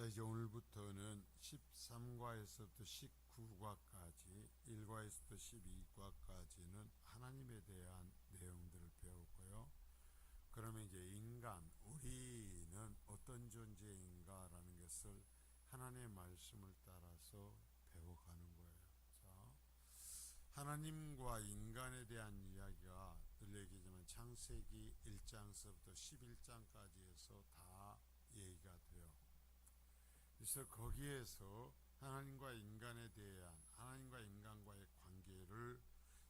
이제 오늘부터는 13과에서부터 19과까지, 1과에서부터 12과까지는 하나님에 대한 내용들을 배우고요. 그러면 이제 인간, 우리는 어떤 존재인가라는 것을 하나님의 말씀을 따라서 배워가는 거예요. 자, 하나님과 인간에 대한 이야기가 늘 얘기지만 창세기 1장서부터 11장까지 해서 다 얘기가 돼요. 그래서 거기에서 하나님과 인간에 대한, 하나님과 인간과의 관계를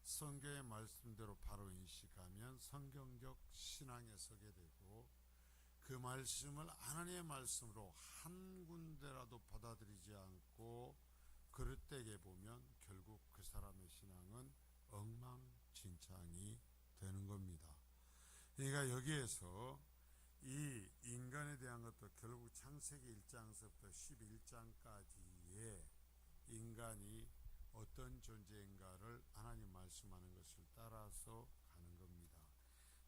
성경의 말씀대로 바로 인식하면 성경적 신앙에 서게 되고, 그 말씀을 하나님의 말씀으로 한 군데라도 받아들이지 않고 그릇되게 보면 결국 그 사람의 신앙은 엉망진창이 되는 겁니다. 그러니까 여기에서 이 인간에 대한 것도 결국 창세기 1장서부터 11장까지의 인간이 어떤 존재인가를 하나님 말씀하는 것을 따라서 가는 겁니다.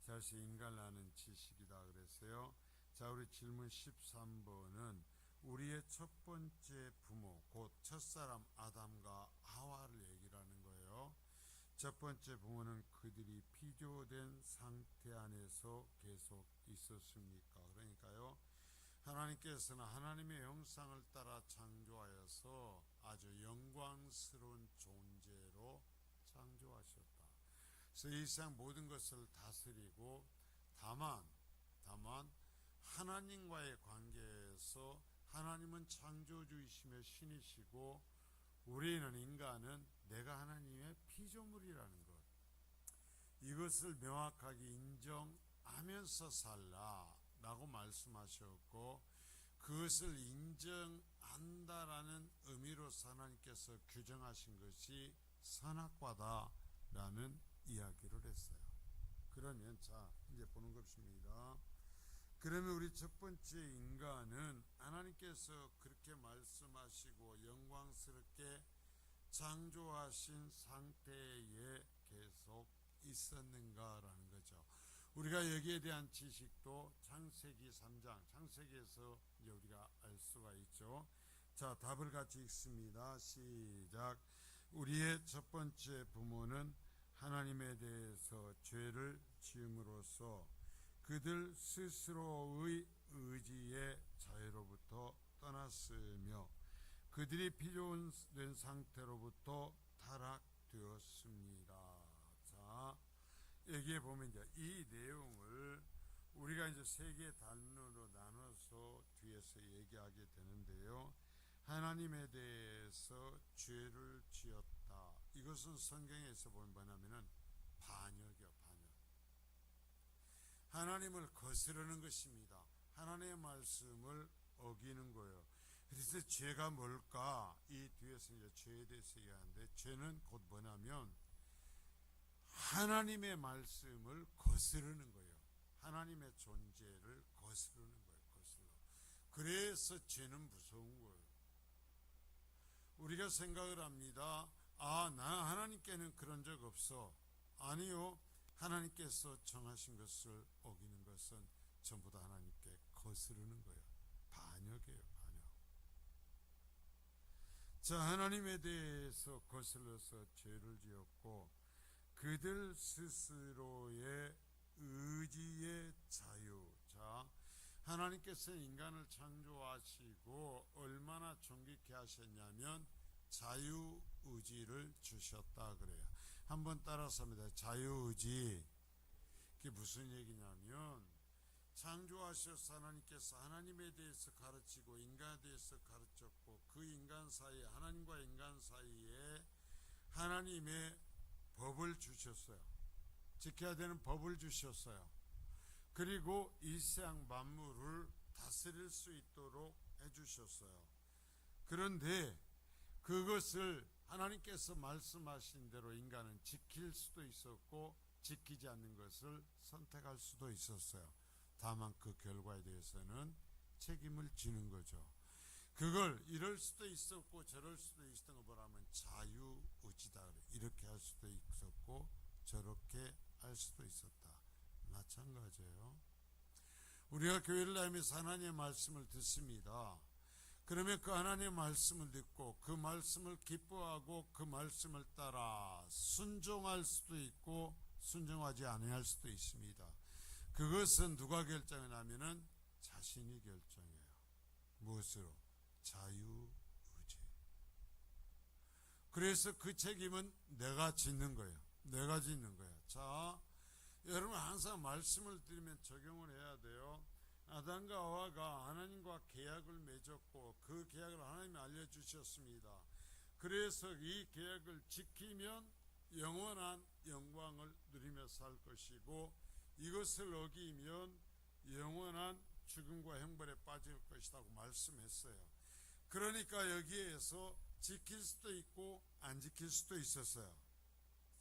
사실 인간을 아는 지식이다 그랬어요. 자, 우리 질문 13번은 우리의 첫 번째 부모, 곧 첫사람 아담과 하와를 얘기를 하는 거예요. 첫 번째 부모는 그들이 피조된 상태 안에서 계속 있었습니까? 그러니까요, 하나님께서는 하나님의 형상을 따라 창조하여서 아주 영광스러운 존재로 창조하셨다. 그래서 이 세상 모든 것을 다스리고, 다만 하나님과의 관계에서 하나님은 창조주이시며 신이시고, 우리는 인간은 내가 하나님의 피조물이라는 것, 이것을 명확하게 인정하면서 살라라고 말씀하셨고, 그것을 인정한다라는 의미로서 하나님께서 규정하신 것이 선악과다라는 이야기를 했어요. 그러면 자, 이제 보는 것입니다. 그러면 우리 첫 번째 인간은 하나님께서 그렇게 말씀하시고 영광스럽게 창조하신 상태에 계속 있었는가라는 거죠. 우리가 여기에 대한 지식도 창세기 3장, 창세기에서 이제 우리가 알 수가 있죠. 자, 답을 같이 읽습니다. 시작. 우리의 첫 번째 부모는 하나님에 대해서 죄를 지음으로써 그들 스스로의 의지의 자유로부터 떠났으며 그들이 피조된 상태로부터 타락되었습니다. 자, 여기에 보면 이제 이 내용을 우리가 이제 세 개의 단어로 나눠서 뒤에서 얘기하게 되는데요. 하나님에 대해서 죄를 지었다. 이것은 성경에서 보면 뭐냐면은 반역이요, 반역. 하나님을 거스르는 것입니다. 하나님의 말씀을 어기는 거예요. 그래서 죄가 뭘까? 이 뒤에서 이제 죄에 대해서 얘기하는데, 죄는 곧 뭐냐면 하나님의 말씀을 거스르는 거예요. 하나님의 존재를 거스르는 거예요. 거슬러. 그래서 죄는 무서운 거예요. 우리가 생각을 합니다. 나 하나님께는 그런 적 없어. 아니요. 하나님께서 정하신 것을 어기는 것은 전부 다 하나님께 거스르는 거예요. 반역이에요, 반역. 자, 하나님에 대해서 거슬러서 죄를 지었고, 그들 스스로의 의지의 자유. 자, 하나님께서 인간을 창조하시고 얼마나 존귀케 하셨냐면 자유의지를 주셨다 그래요. 한번 따라서 합니다. 자유의지. 그게 무슨 얘기냐면, 창조하셔서 하나님께서 하나님에 대해서 가르치고 인간에 대해서 가르쳤고, 그 인간 사이에, 하나님과 인간 사이에 하나님의 법을 주셨어요. 지켜야 되는 법을 주셨어요. 그리고 이 세상 만물을 다스릴 수 있도록 해주셨어요. 그런데 그것을 하나님께서 말씀하신 대로 인간은 지킬 수도 있었고 지키지 않는 것을 선택할 수도 있었어요. 다만 그 결과에 대해서는 책임을 지는 거죠. 그걸 이럴 수도 있었고 저럴 수도 있었던 거 뭐라면 자유의지다 그래. 이렇게 할 수도 있었고 저렇게 할 수도 있었다. 마찬가지예요. 우리가 교회를 다니면서 하나님의 말씀을 듣습니다. 그러면 그 하나님의 말씀을 듣고 그 말씀을 기뻐하고 그 말씀을 따라 순종할 수도 있고 순종하지 아니할 수도 있습니다. 그것은 누가 결정하냐면은 자신이 결정해요. 무엇으로? 자유의지. 그래서 그 책임은 내가 짓는 거예요. 내가 짓는 거예요. 자, 여러분 항상 말씀을 들으면 적용을 해야 돼요. 아담과 하와가 하나님과 계약을 맺었고 그 계약을 하나님이 알려주셨습니다. 그래서 이 계약을 지키면 영원한 영광을 누리며 살 것이고 이것을 어기면 영원한 죽음과 형벌에 빠질 것이라고 말씀했어요. 그러니까 여기에서 지킬 수도 있고 안 지킬 수도 있었어요.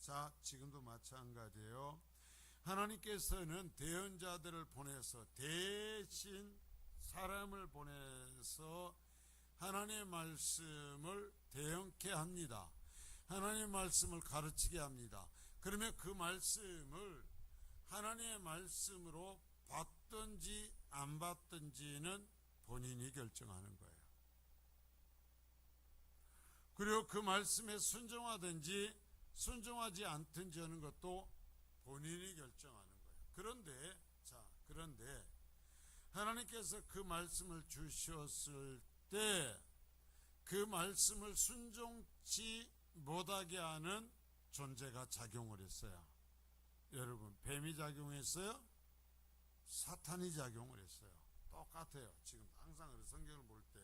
자, 지금도 마찬가지예요. 하나님께서는 대언자들을 보내서 대신 사람을 보내서 하나님의 말씀을 대언케 합니다. 하나님의 말씀을 가르치게 합니다. 그러면 그 말씀을 하나님의 말씀으로 받든지 안 받든지는 본인이 결정하는 거예요. 그리고 그 말씀에 순종하든지 순종하지 않든지 하는 것도 본인이 결정하는 거예요. 그런데 하나님께서 그 말씀을 주셨을 때 그 말씀을 순종치 못하게 하는 존재가 작용을 했어요. 여러분, 뱀이 작용했어요? 사탄이 작용을 했어요. 똑같아요. 지금 항상 성경을 볼 때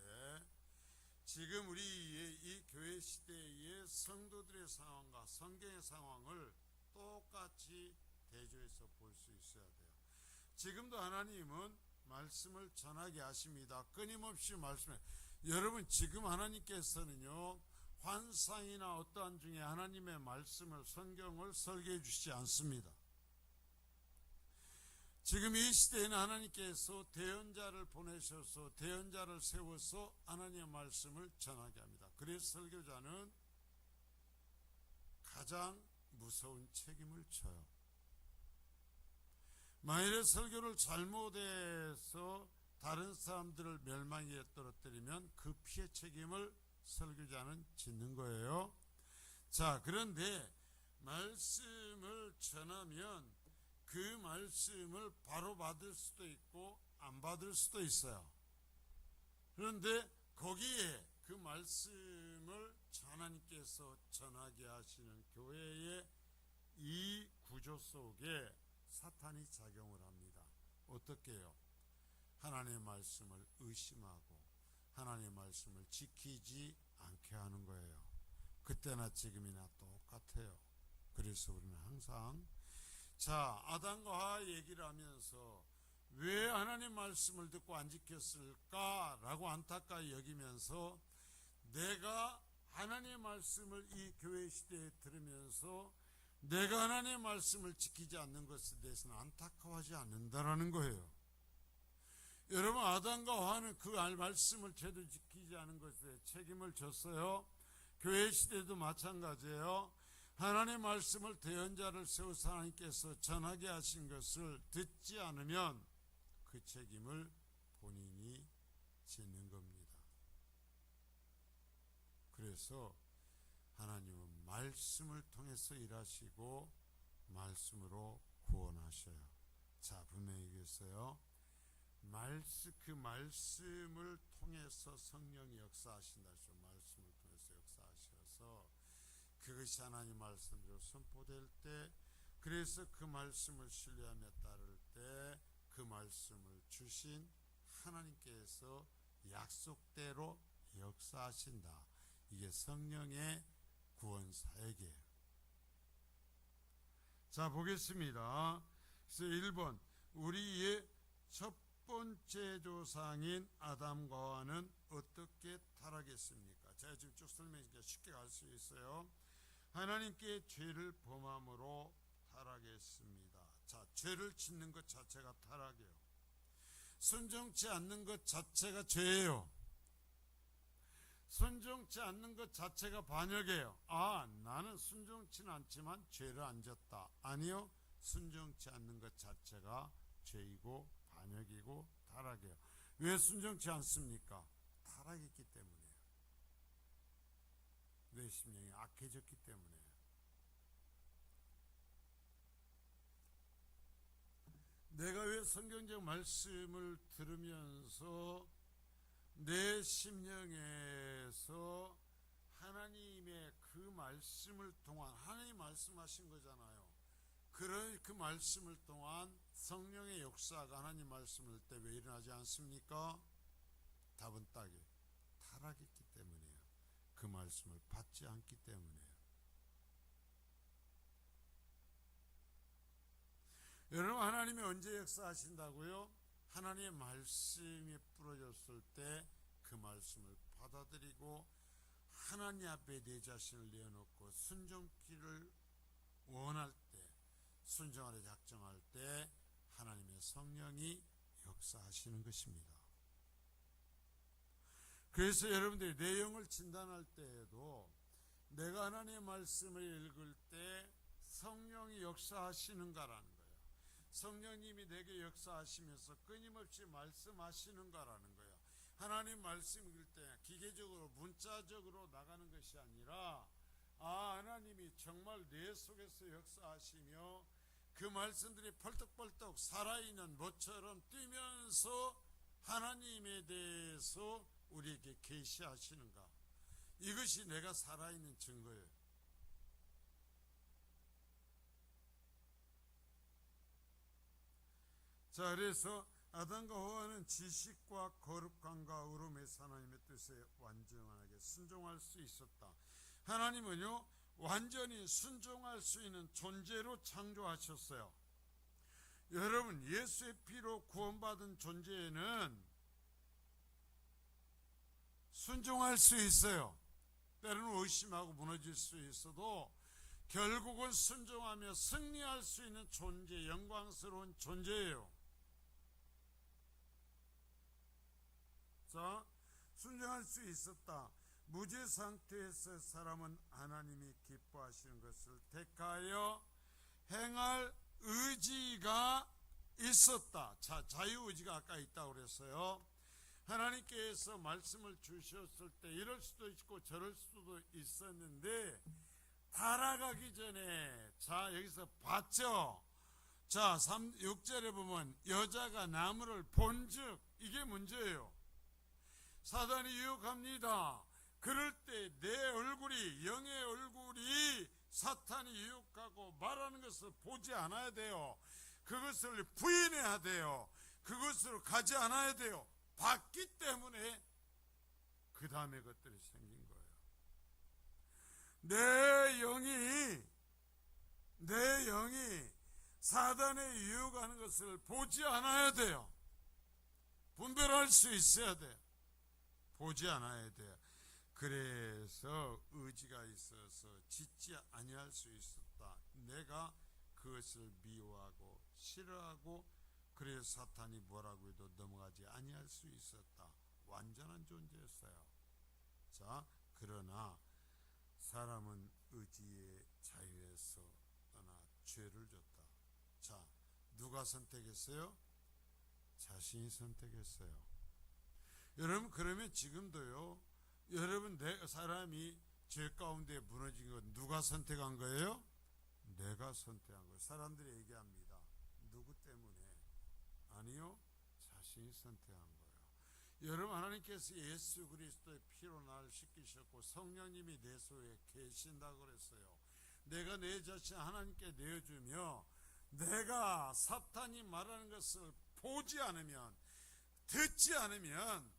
지금 우리 이 교회 시대의 성도들의 상황과 성경의 상황을 똑같이 대조해서 볼 수 있어야 돼요. 지금도 하나님은 말씀을 전하게 하십니다. 끊임없이 말씀해. 여러분, 지금 하나님께서는요 환상이나 어떠한 중에 하나님의 말씀을 성경을 설계해 주시지 않습니다. 지금 이 시대에는 하나님께서 대언자를 보내셔서 대언자를 세워서 하나님의 말씀을 전하게 합니다. 그래서 설교자는 가장 무서운 책임을 져요. 만일에 설교를 잘못해서 다른 사람들을 멸망에 떨어뜨리면 그 피해 책임을 설교자는 짓는 거예요. 자, 그런데 말씀을 전하면 그 말씀을 바로 받을 수도 있고 안 받을 수도 있어요. 그런데 거기에 그 말씀을 하나님께서 전하게 하시는 교회의 이 구조 속에 사탄이 작용을 합니다. 어떻게 해요? 하나님의 말씀을 의심하고 하나님의 말씀을 지키지 않게 하는 거예요. 그때나 지금이나 똑같아요. 그래서 우리는 항상 아담과 하와 얘기를 하면서 왜 하나님 말씀을 듣고 안 지켰을까라고 안타까이 여기면서 내가 하나님의 말씀을 이 교회 시대에 들으면서 내가 하나님의 말씀을 지키지 않는 것에 대해서는 안타까워하지 않는다라는 거예요. 여러분, 아담과 하와는 그 말씀을 제대로 지키지 않은 것에 책임을 졌어요. 교회 시대도 마찬가지예요. 하나님의 말씀을 대언자를 세워서 하나님께서 전하게 하신 것을 듣지 않으면 그 책임을 본인이 지는 겁니다. 그래서 하나님은 말씀을 통해서 일하시고 말씀으로 구원하셔요. 자, 분명히 얘기했어요. 그 말씀을 통해서 성령이 역사하신다. 말씀을 통해서 역사하셔서 그것이 하나님 말씀으로 선포될 때, 그래서 그 말씀을 신뢰하며 따를 때 그 말씀을 주신 하나님께서 약속대로 역사하신다. 이게 성령의 구원 사역이에요. 자, 보겠습니다. 그래서 1번, 우리의 첫 번째 조상인 아담과 하와는 어떻게 타락했습니까? 제가 지금 쭉 설명하니까 쉽게 갈 수 있어요. 하나님께 죄를 범함으로 타락했습니다. 자, 죄를 짓는 것 자체가 타락이에요. 순종치 않는 것 자체가 죄예요. 순종치 않는 것 자체가 반역이에요. 나는 순종치는 않지만 죄를 안 졌다. 아니요, 순종치 않는 것 자체가 죄이고 반역이고 타락이에요. 왜 순종치 않습니까? 타락했기 때문이에요. 내 심령이 악해졌기 때문에. 내가 왜 성경적 말씀을 들으면서 내 심령에서 하나님의 그 말씀을 통한, 하나님 말씀하신 거잖아요. 그 말씀을 통한 성령의 역사가 하나님 말씀을 때 왜 일어나지 않습니까? 답은 딱이 타락했기 때문이에요. 그 말씀을 받지 않기 때문이에요. 여러분, 하나님이 언제 역사하신다고요? 하나님의 말씀이 부러졌을 때 그 말씀을 받아들이고 하나님 앞에 내 자신을 내어놓고 순종기를 원할 때, 순종하려 작정할 때 하나님의 성령이 역사하시는 것입니다. 그래서 여러분들이 내 영을 진단할 때에도 내가 하나님의 말씀을 읽을 때 성령이 역사하시는가라는 거예요. 성령님이 내게 역사하시면서 끊임없이 말씀하시는가라는 거예요. 하나님 말씀 읽을 때 기계적으로 문자적으로 나가는 것이 아니라 하나님이 정말 내 속에서 역사하시며 그 말씀들이 펄떡펄떡 살아있는 모처럼 뛰면서 하나님에 대해서 우리에게 계시하시는가, 이것이 내가 살아있는 증거예요. 자, 그래서 아담과 하와는 지식과 거룩함과 의로움에서 하나님의 뜻에 완전하게 순종할 수 있었다. 하나님은요, 완전히 순종할 수 있는 존재로 창조하셨어요. 여러분, 예수의 피로 구원받은 존재에는 순종할 수 있어요. 때로는 의심하고 무너질 수 있어도 결국은 순종하며 승리할 수 있는 존재, 영광스러운 존재예요. 자, 순종할 수 있었다. 무죄 상태에서 사람은 하나님이 기뻐하시는 것을 택하여 행할 의지가 있었다. 자, 자유의지가 아까 있다고 그랬어요. 하나님께서 말씀을 주셨을 때 이럴 수도 있고 저럴 수도 있었는데 타락하기 전에, 자, 여기서 봤죠? 자, 6절에 보면 여자가 나무를 본즉, 이게 문제예요. 사단이 유혹합니다. 그럴 때 내 얼굴이, 영의 얼굴이 사탄이 유혹하고 말하는 것을 보지 않아야 돼요. 그것을 부인해야 돼요. 그것으로 가지 않아야 돼요. 봤기 때문에 그 다음에 것들이 생긴 거예요. 내 영이 사단에 유혹하는 것을 보지 않아야 돼요. 분별할 수 있어야 돼요. 보지 않아야 돼요. 그래서 의지가 있어서 짓지 아니할 수 있었다. 내가 그것을 미워하고 싫어하고, 그래서 사탄이 뭐라고 해도 넘어가지 아니할 수 있었다. 완전한 존재였어요. 자, 그러나 사람은 의지의 자유에서 떠나 죄를 졌다. 자, 누가 선택했어요? 자신이 선택했어요. 여러분, 그러면 지금도요, 여러분, 사람이 죄 가운데 무너진 건 누가 선택한 거예요? 내가 선택한 거예요. 사람들이 얘기합니다. 누구 때문에? 아니요, 자신이 선택한 거예요. 여러분, 하나님께서 예수 그리스도의 피로 나를 씻기셨고 성령님이 내 속에 계신다고 그랬어요. 내가 내 자신 하나님께 내어주며 내가 사탄이 말하는 것을 보지 않으면, 듣지 않으면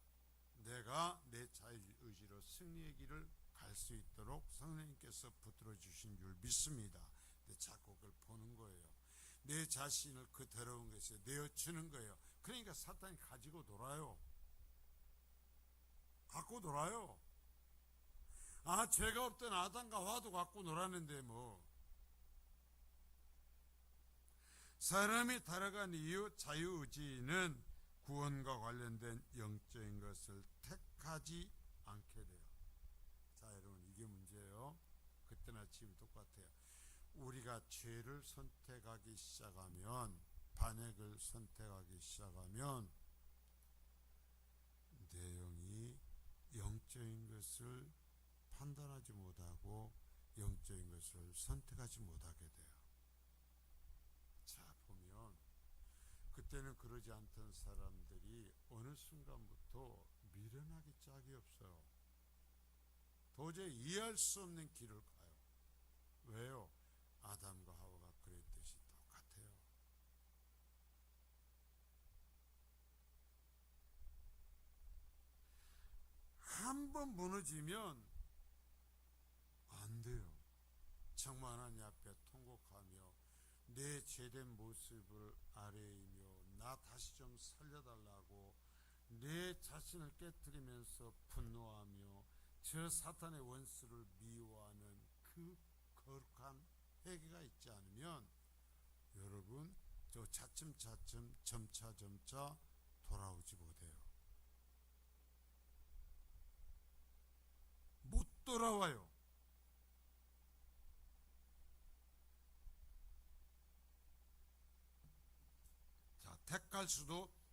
내가 내 자유의지로 승리의 길을 갈 수 있도록 성령님께서 붙들어 주신 줄 믿습니다. 근데 자꾸 그걸 보는 거예요. 내 자신을 그 더러운 것에 내어주는 거예요. 그러니까 사탄이 가지고 놀아요. 갖고 놀아요. 죄가 없던 아담과 하와도 갖고 놀았는데 뭐. 사람이 타락한 이유, 자유의지는 구원과 관련된 영적인 것을 택하지 않게 돼요. 자, 여러분, 이게 문제예요. 그때나 지금 똑같아요. 우리가 죄를 선택하기 시작하면, 반역을 선택하기 시작하면 내 영이 판단하지 못하고 영적인 것을 선택하지 못하게 돼요. 자, 보면 그때는 그러지 않던 사람들이 어느 순간부터 미련하기 짝이 없어요. 도저히 이해할 수 없는 길을 가요. 왜요? 아담과 하와가 그랬듯이 똑같아요. 한 번 무너지면 안 돼요. 정말 하나님 앞에 통곡하며 내 죄된 모습을 아뢰이며 나 다시 좀 살려달라고 내 자신을 깨뜨리면서 분노하며 저 사탄의 원수를 미워하는 그 거룩한 회개가 있지 않으면 여러분 저 차츰차츰 점차 돌아오지 못해요. 못 돌아와요. 자,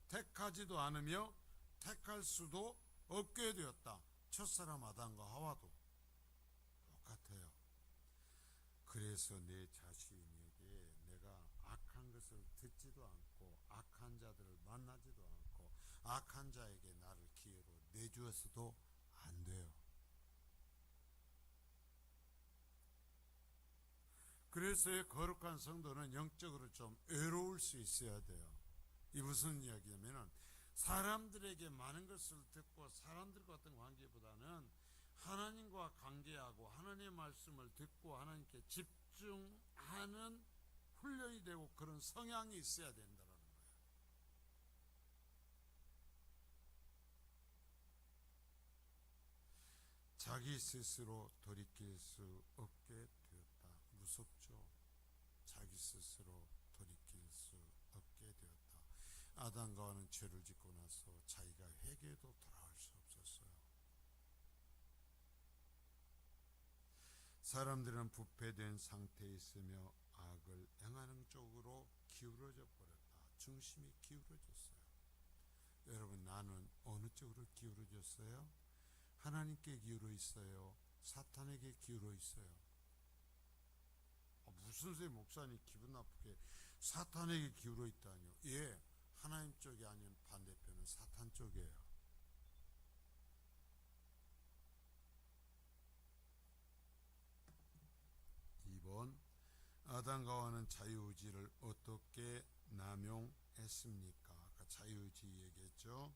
택하지도 않으며 택할 수도 없게 되었다. 첫사람 아담과 하와도 똑같아요. 그래서 내 자신에게 내가 악한 것을 듣지도 않고 악한 자들을 만나지도 않고 악한 자에게 나를 기회로 내주어서도 안 돼요. 그래서 거룩한 성도는 영적으로 좀 외로울 수 있어야 돼요. 이 무슨 이야기냐면은 사람들에게 많은 것을 듣고 사람들과 같은 관계보다는 하나님과 관계하고 하나님의 말씀을 듣고 하나님께 집중하는 훈련이 되고 그런 성향이 있어야 된다는 거예요. 자기 스스로 돌이킬 수 없게 되었다. 무섭죠? 자기 스스로 돌이킬 수 없게 되었다. 아담과 하와는 죄를 짓고 나서 자기가 회개해도 돌아올 수 없었어요. 사람들은 부패된 상태에 있으며 악을 행하는 쪽으로 기울어져 버렸다. 중심이 기울어졌어요. 여러분, 나는 어느 쪽으로 기울어졌어요? 하나님께 기울어 있어요? 사탄에게 기울어 있어요? 무슨 소리 목사님 기분 나쁘게 사탄에게 기울어 있다니요? 예, 하나님 쪽이 아닌 반대편은 사탄 쪽이에요. 아담과 하와는 자유의지를 어떻게 남용했습니까? 아까 자유의지 얘기했죠.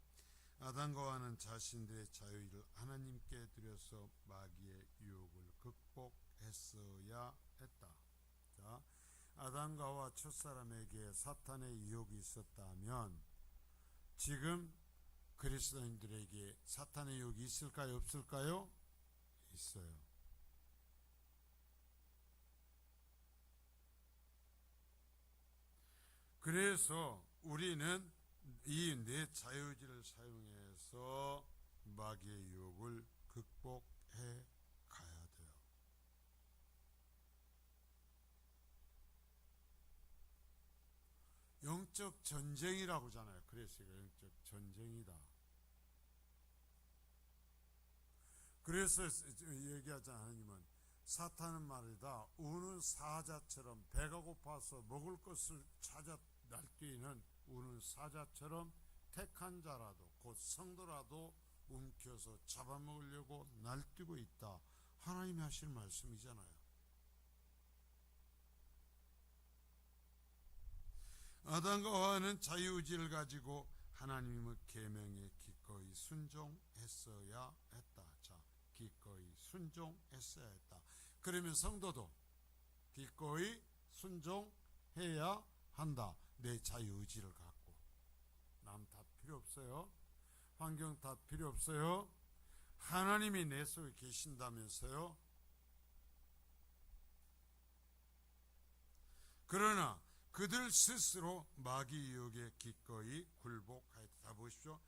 아담과 하와는 자신들의 자유의지를 하나님께 드려서 마귀의 유혹을 극복했어야 했다. 자, 아담과 하와 첫사람에게 사탄의 유혹이 있었다면 지금 그리스도인들에게 사탄의 유혹이 있을까요? 없을까요? 있어요. 그래서 우리는 이 내 자유의지를 사용해서 마귀의 유혹을 극복해 가야 돼요. 영적 전쟁이라고 하잖아요. 그래서 이거 영적 전쟁이다. 그래서 얘기하자 하나님은 사탄은 말이다 우는 사자처럼 배가 고파서 먹을 것을 찾아 날뛰는 우는 사자처럼 택한 자라도 곧 성도라도 움켜서 잡아먹으려고 날뛰고 있다. 하나님이 하실 말씀이잖아요. 아담과 하와는 자유의지를 가지고 하나님의 계명에 기꺼이 순종했어야 했다. 자, 기꺼이 순종했어야 했다. 그러면 성도도 기꺼이 순종해야 한다. 내 자유의지를 갖고. 남 탓 필요 없어요. 환경 탓 필요 없어요. 하나님이 내 속에 계신다면서요. 그러나 그들 스스로 마귀 유혹에 기꺼이 굴복하였다. 보십시오.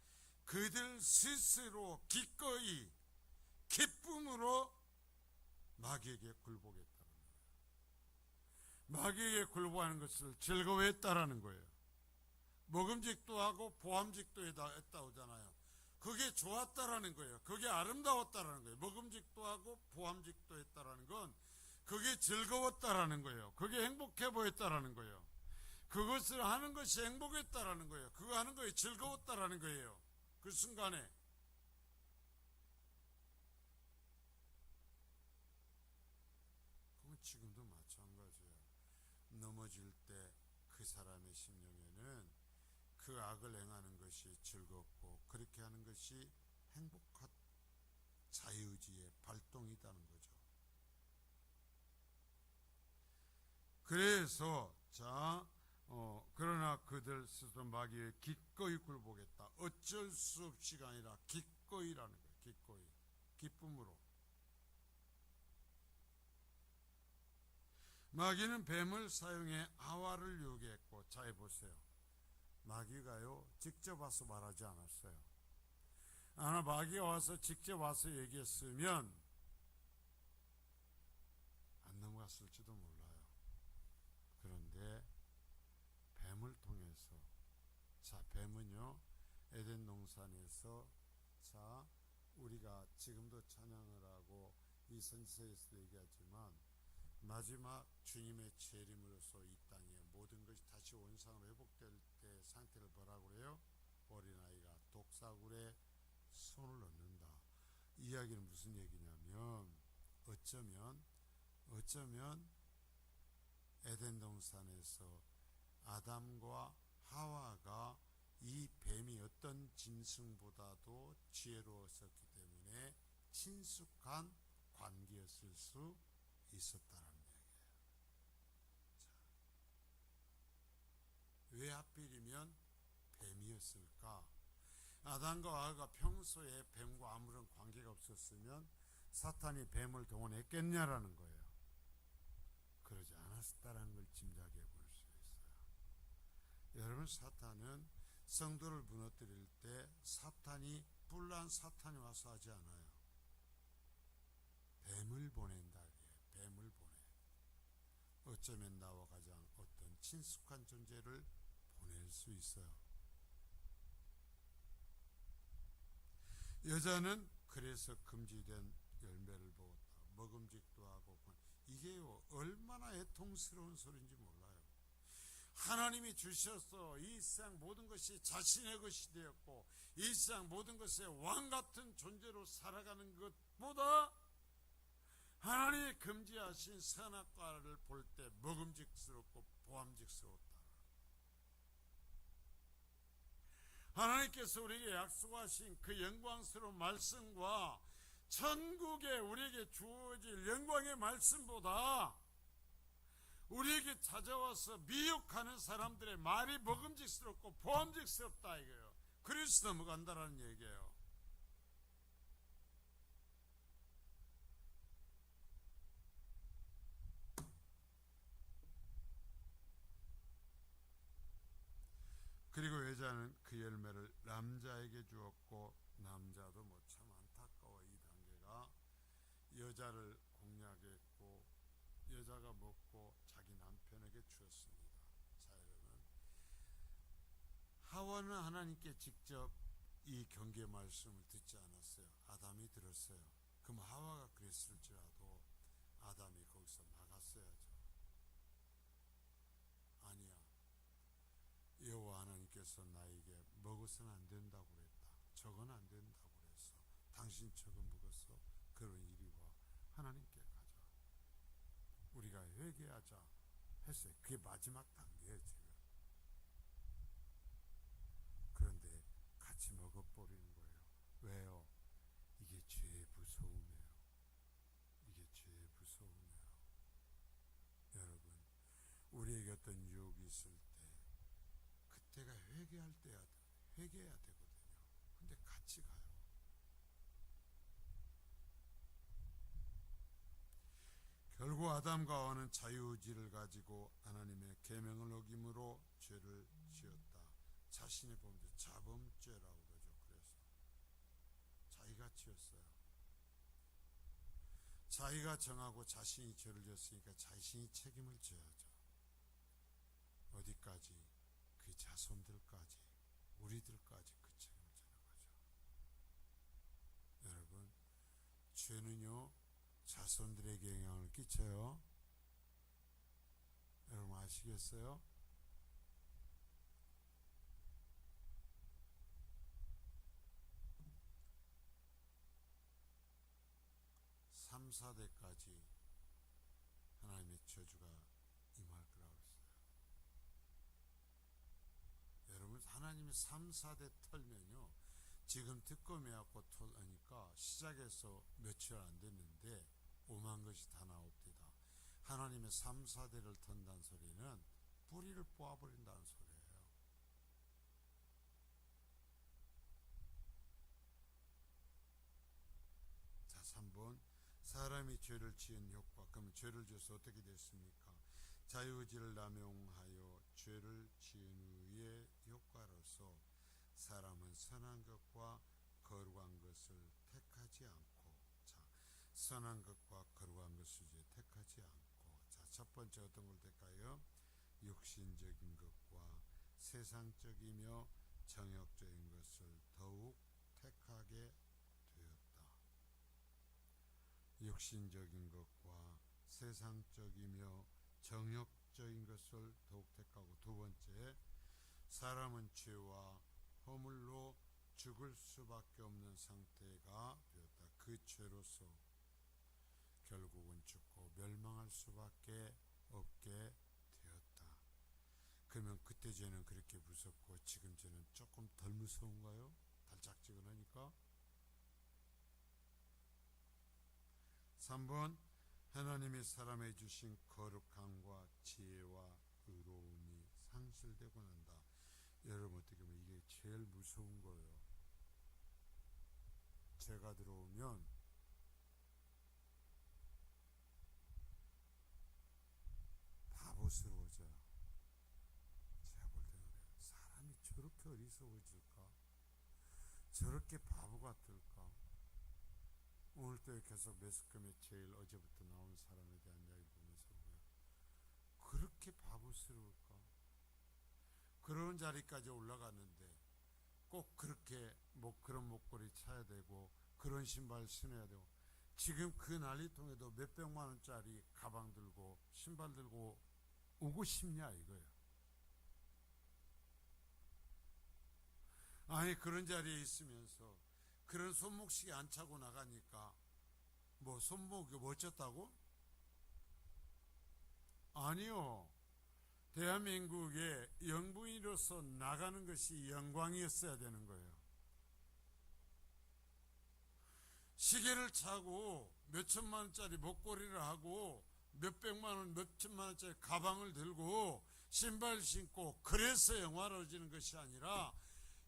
그들 스스로 기꺼이 기쁨으로 마귀에게 굴복했다는 거예요. 마귀에게 굴복하는 것을 즐거워했다라는 거예요. 먹음직도 하고 보암직도 했다 오잖아요. 그게 좋았다라는 거예요. 그게 아름다웠다라는 거예요. 먹음직도 하고 보암직도 했다라는 건 그게 즐거웠다라는 거예요. 그게 행복해 보였다라는 거예요. 그것을 하는 것이 행복했다라는 거예요. 그거 하는 것이 즐거웠다라는 거예요. 그 순간에. 그건 지금도 마찬가지예요. 넘어질 때 그 사람의 심령에는 그 악을 행하는 것이 즐겁고 그렇게 하는 것이 행복한 자유의지의 발동이라는 거죠. 그래서 그러나 그들 스스로 마귀의 기꺼이 굴복했다. 어쩔 수 없이가 아니라 기꺼이라는 거예요. 기꺼이. 기쁨으로. 마귀는 뱀을 사용해 하와를 유혹했고, 자 해보세요. 마귀가요 직접 와서 말하지 않았어요. 아마 마귀가 와서 직접 와서 얘기했으면 안 넘어갔을지도 몰라요. 그런데 뱀을 통해서, 자 뱀은요 에덴 동산에서, 자 우리가 지금도 찬양을 하고 이 선지서에서도 얘기하지만 마지막 주님의 재림으로서 이 땅에 모든 것이 다시 원상으로 회복될 때 상태를 뭐라고 그래요? 어린아이가 독사굴에 손을 넣는다. 이 이야기는 무슨 얘기냐면 어쩌면 에덴 동산에서 아담과 하와가 이 뱀이 어떤 짐승보다도 지혜로웠었기 때문에 친숙한 관계였을 수 있었다라는 얘기예요. 왜 하필이면 뱀이었을까? 아담과 하와가 평소에 뱀과 아무런 관계가 없었으면 사탄이 뱀을 동원했겠냐라는 거예요. 그러지 않았다라는 걸 짐작해 볼 수 있어요. 여러분, 사탄은 성도를 무너뜨릴 때 사탄이 뿔난 사탄이 와서 하지 않아요. 뱀을 보낸다. 뱀을 보내. 어쩌면 나와 가장 어떤 친숙한 존재를 보낼 수 있어요. 여자는 그래서 금지된 열매를 먹었다. 먹음직도 하고. 이게요 얼마나 애통스러운 소리인지 몰라요. 하나님이 주셔서 이 세상 모든 것이 자신의 것이 되었고 이 세상 모든 것의 왕같은 존재로 살아가는 것보다 하나님이 금지하신 선악과를 볼 때 먹음직스럽고 보암직스럽다. 하나님께서 우리에게 약속하신 그 영광스러운 말씀과 천국에 우리에게 주어질 영광의 말씀보다 우리에게 찾아와서 미혹하는 사람들의 말이 먹음직스럽고 보암직스럽다 이거예요. 그래서 넘어간다라는 얘기예요. 그리고 여자는 그 열매를 남자에게 주었고 남자도 뭐 참 안타까워. 이 단계가 여자를 공략했고 여자가 먹고 자기 남편에게 주었습니다. 자 여러분, 하와는 하나님께 직접 이 경계 말씀을 듣지 않았어요. 아담이 들었어요. 그럼 하와가 그랬을지라도 아담이 거기서 막았어야죠. 아니야. 여호와 하나님께서 나에게 먹어서는 안 된다고 그랬다. 저건 안 된다고 그랬어. 당신 저건 먹었어. 그런 이리 와. 하나님께 가자. 우리가 회개하자 했어요. 그게 마지막 단계예요 지금. 그런데 같이 먹어버리는 거예요. 왜요? 이게 죄의 무서움이에요. 이게 죄의 무서움이에요. 여러분, 우리에게 어떤 유혹이 있을 때 그때가 회개해야 되거든요. 근데 같이 가요. 결국 아담과 하와는 자유의지를 가지고 하나님의 계명을 어김으로 죄를 지었다. 자신의 범죄, 자범죄라고 그러죠. 그래서 자기가 지었어요. 자기가 정하고 자신이 죄를 지었으니까 자신이 책임을 져야죠. 어디까지? 그 자손들까지, 우리들까지 그 책임을 지는 거죠. 죄는요 자손들에게 영향을 끼쳐요. 여러분 아시겠어요? 3, 4대까지 하나님의 저주가 임할 거라고 했어요. 여러분 하나님이 3, 4대 털면요 지금 특검해갖고 털으니까 시작해서 며칠 안 됐는데 5만 것이 다 나옵니다. 하나님의 3, 4대를 턴다는 소리는 뿌리를 뽑아버린다는 소리예요. 자 3번 사람이 죄를 지은 효과. 그러면 죄를 지어서 어떻게 됐습니까? 자유의지를 남용하여 죄를 지은 후의 효과로서 사람은 선한 것과 거룩한 것을 택하지 않고, 자 선한 것과 거룩한 것을 이제 택하지 않고, 자 첫 번째 어떤 걸 택하여? 육신적인 것과 세상적이며 정욕적인 것을 더욱 택하게 되었다. 육신적인 것과 세상적이며 정욕적인 것을 더욱 택하고, 두 번째 사람은 죄와 허물로 죽을 수밖에 없는 상태가 되었다. 그 죄로서 결국은 죽고 멸망할 수밖에 없게 되었다. 그러면 그때 죄는 그렇게 무섭고 지금 죄는 조금 덜 무서운가요? 달짝지근하니까. 3번 하나님이 사람에 주신 거룩함과 지혜와 의로움이 상실되고 난다. 여러분 어떻게 보면 이게 제일 무서운 거예요. 죄가 들어오면 바보스러워져요. 제가 볼 때는 그래요. 사람이 저렇게 어리석어질까? 저렇게 바보 같을까? 오늘도 계속 매스컴에 제일 어제부터 나온 사람에 대한 이야기 보면서 그렇게 바보스러울까? 그런 자리까지 올라갔는데 꼭 그렇게 그런 목걸이 차야 되고 그런 신발 신어야 되고, 지금 그 난리통에도 몇백만 원짜리 가방 들고 신발 들고 오고 싶냐 이거예요. 아니 그런 자리에 있으면서 그런 손목시계 안 차고 나가니까 뭐 손목이 멋졌다고? 아니요. 대한민국의 영부인으로서 나가는 것이 영광이었어야 되는 거예요. 시계를 차고 몇천만 원짜리 목걸이를 하고 몇백만 원, 몇천만 원짜리 가방을 들고 신발 신고 그래서 영화로워지는 것이 아니라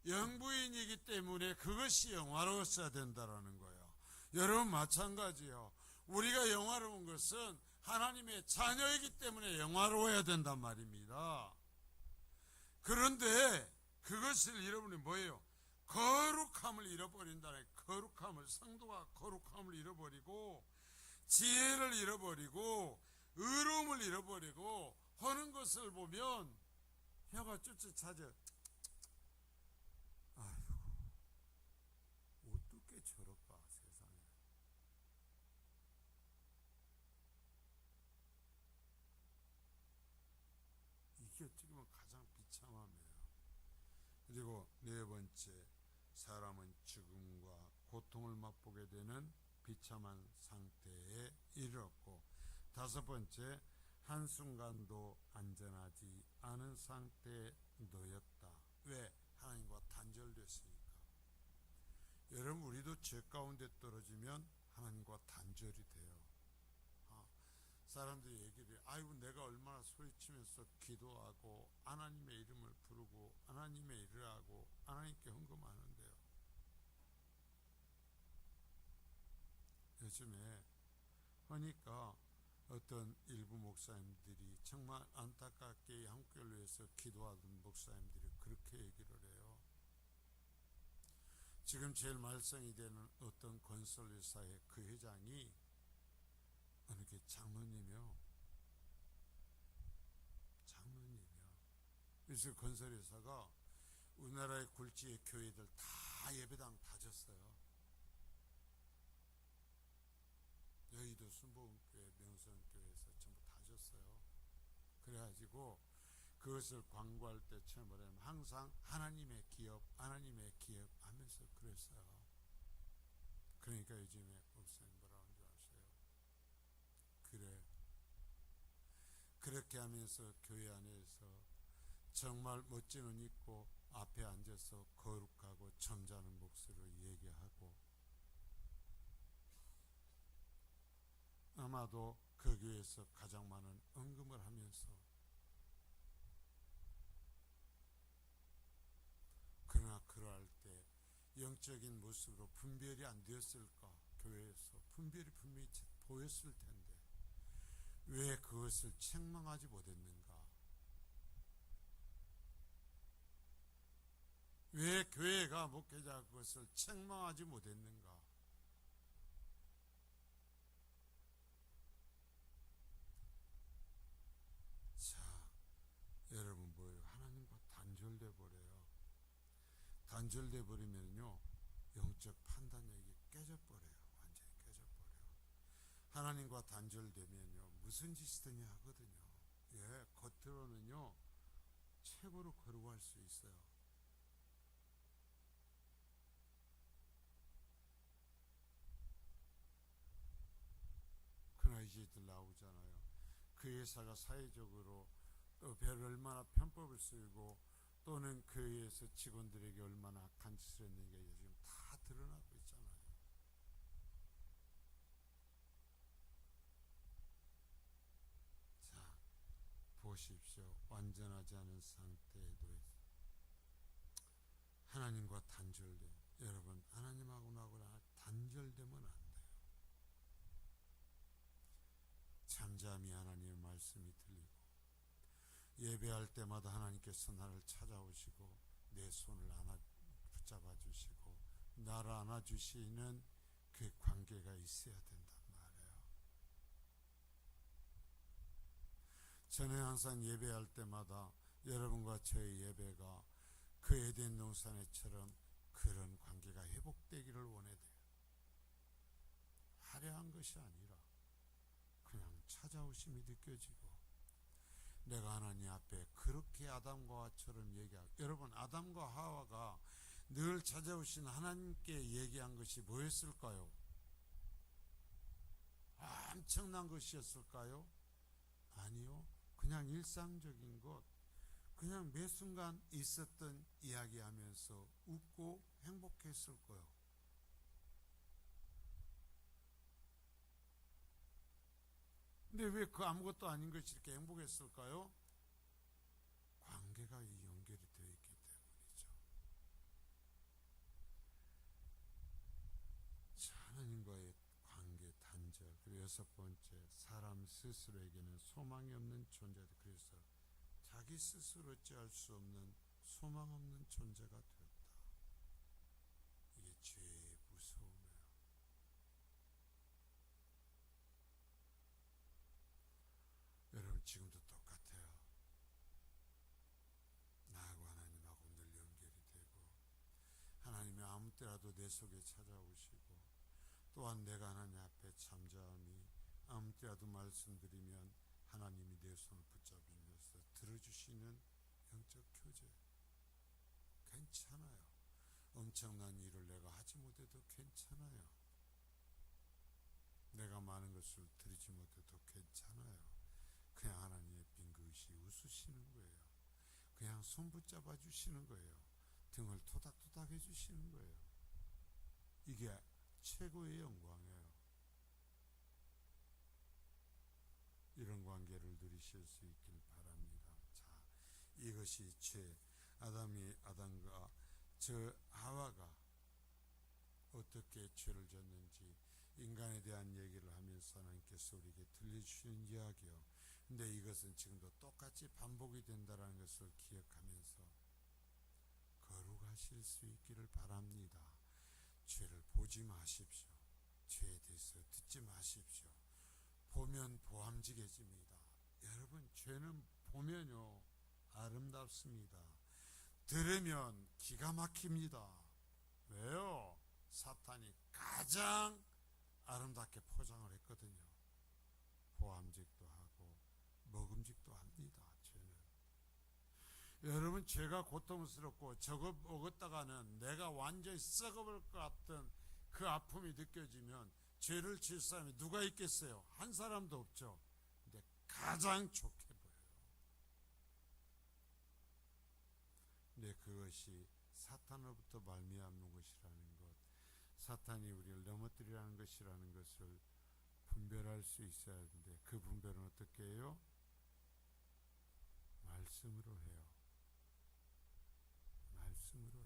영부인이기 때문에 그것이 영화로웠어야 된다라는 거예요. 여러분 마찬가지요. 우리가 영화로운 것은 하나님의 자녀이기 때문에 영화로워야 된단 말입니다. 그런데 그것을 잃어버리면 뭐예요? 거룩함을 잃어버린다는, 거룩함을, 성도가 거룩함을 잃어버리고 지혜를 잃어버리고 의로움을 잃어버리고 하는 것을 보면 혀가 쭈쭈 차져. 아이고 어떻게 저럴까 세상에. 이게 어떻게 보면 가장 비참함이에요. 그리고 네 번째, 사람은 죽음과 고통을 맛보게 되는 비참한 상태에 이르렀고, 다섯 번째, 한순간도 안전하지 않은 상태에 놓였다. 왜? 하나님과 단절됐으니까. 여러분 우리도 죄 가운데 떨어지면 하나님과 단절이 돼요. 사람들이 얘기를 해요. 아이고 내가 얼마나 소리치면서 기도하고 하나님의 이름을 부르고 하나님의 일을 하고 하나님께 헌금하는데요. 요즘에 하니까 어떤 일부 목사님들이 정말 안타깝게 한국교회를 위해서 기도하던 목사님들이 그렇게 얘기를 해요. 지금 제일 말썽이 되는 어떤 건설회사의 그 회장이 어느 게 장로님이요. 그래서 건설회사가 우리나라의 굴지의 교회들 다 예배당 다 졌어요. 했어요. 그래가지고 그것을 광고할 때 처음 뭐냐면 항상 하나님의 기업 하면서 그랬어요. 그러니까 요즘에 목사님 뭐라고 하는 줄 아세요? 그래, 그렇게 하면서 교회 안에서 정말 멋진 옷 입고 앞에 앉아서 거룩하고 점잖은 목소리로 얘기하고, 아마도 그 교회에서 가장 많은 헌금을 하면서, 그러나 그러할 때 영적인 모습으로 분별이 안 되었을까? 교회에서 분별이 분명히 보였을 텐데 왜 그것을 책망하지 못했는가? 왜 교회가 목회자 그것을 책망하지 못했는가? 자, 여러분 뭐예요? 하나님과 단절돼 버려요. 단절돼 버리면요, 영적 판단력이 깨져버려요. 완전히 깨져버려요. 하나님과 단절되면요, 무슨 짓이든지 하거든요. 예, 겉으로는요 최고로 거룩할 수 있어요. 그러나 이제들 나오잖아요. 그 회사가 사회적으로 또 별 얼마나 편법을 쓰고 또는 그 회사 직원들에게 얼마나 악한 짓을 했는가 요즘 다 드러나고 있잖아요. 자, 보십시오. 완전하지 않은 상태에도 하나님과 단절돼. 여러분, 하나님하고나 단절되면 안 돼요. 잠잠히 하나님의 말씀이 들리고 예배할 때마다 하나님께서 나를 찾아오시고 내 손을 붙잡아 주시고 나를 안아주시는 그 관계가 있어야 된단 말이에요. 저는 항상 예배할 때마다 여러분과 저의 예배가 그 에덴 동산에처럼 그런 관계가 회복되기를 원해요. 화려한 것이 아니라 그냥 찾아오심이 느껴지고 내가 하나님 앞에 그렇게 아담과 하와처럼 얘기하고, 여러분 아담과 하와가 늘 찾아오신 하나님께 얘기한 것이 뭐였을까요? 엄청난 것이었을까요? 아니요. 그냥 일상적인 것, 그냥 매 순간 있었던 이야기하면서 웃고 행복했을 거예요. 근데 왜 그 아무것도 아닌 것이 이렇게 행복했을까요? 관계가 연결이 되어 있기 때문이죠. 하나님과의 관계 단절. 그리고 여섯 번째, 사람 스스로에게는 소망이 없는 존재다. 그래서 자기 스스로 어찌할 수 없는 소망 없는 존재가 되었다. 이게 죄의 무서움이에요. 여러분 지금도 똑같아요. 나하고 하나님하고 늘 연결이 되고 하나님이 아무 때라도 내 속에 찾아오시고 또한 내가 하나님 앞에 잠잠히 아무 때라도 말씀드리면 하나님이 내 손을 붙잡으면서 들어주시는 영적 교제. 괜찮아요. 엄청난 일을 내가 하지 못해도 괜찮아요. 내가 많은 것을 드리지 못해도 괜찮아요. 그냥 하나님의 빙긋이 웃으시는 거예요. 그냥 손 붙잡아 주시는 거예요. 등을 토닥토닥 해주시는 거예요. 이게 최고의 영광이에요. 이런 관계를 누리실 수 있길 바랍니다. 자, 이것이 아담과 저 하와가 어떻게 죄를 졌는지 인간에 대한 얘기를 하면서 하나님께서 우리에게 들려주시는 이야기요. 근데 이것은 지금도 똑같이 반복이 된다는 것을 기억하면서 거룩하실 수 있기를 바랍니다. 죄를 보지 마십시오. 죄에 대해서 듣지 마십시오. 보면 보암지게집니다. 여러분, 죄는 보면요 아름답습니다. 들으면 기가 막힙니다. 왜요? 사탄이 가장 아름답게 포장을 했거든요. 보암직도 하고 그러면 죄가 고통스럽고 저거 먹었다가는 내가 완전히 썩어버릴 것 같던 그 아픔이 느껴지면 죄를 질 사람이 누가 있겠어요? 한 사람도 없죠. 근데 가장 좋게 보여요. 근데 그것이 사탄으로부터 말미암는 것이라는 것, 사탄이 우리를 넘어뜨리라는 것이라는 것을 분별할 수 있어야 하는데, 그 분별은 어떻게 해요? 말씀으로 해요. 말씀으로